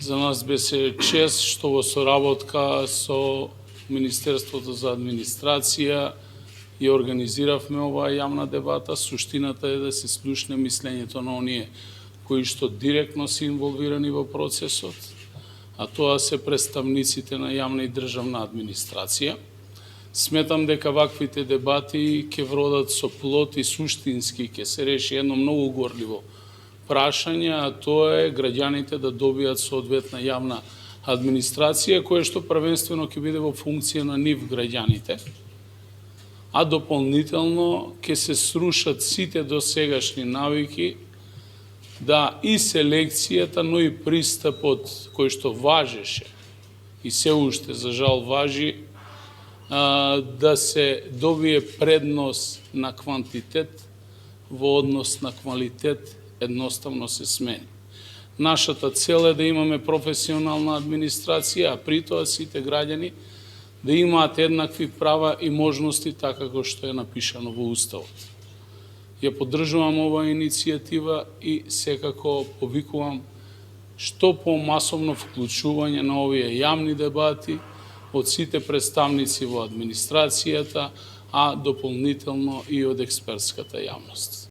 За нас беше чест што во соработка со Министерството за администрација ја организиравме оваа јавна дебата. Суштината е да се слушне мислењето на оние кои што директно се инволвирани во процесот, а тоа се представниците на јавна и државна администрација. Сметам дека ваквите дебати ќе вродат со плод и суштински ќе се реши едно многу горливо прашање, а тоа е граѓаните да добијат соодветна јавна администрација, која што првенствено ќе биде во функција на нив граѓаните, а дополнително ќе се срушат сите досегашни навики да и селекцијата, но и пристапот кој што важеше и се уште за жал важи, да се добие предност на квантитет во однос на квалитет едноставно се смени. Нашата цел е да имаме професионална администрација, а при тоа сите граѓани да имаат еднакви права и можности така како што е напишано во Уставот. Ја поддржувам оваа иницијатива и секако повикувам што помасовно вклучување на овие јавни дебати од сите представници во администрацијата, а дополнително и од експертската јавност.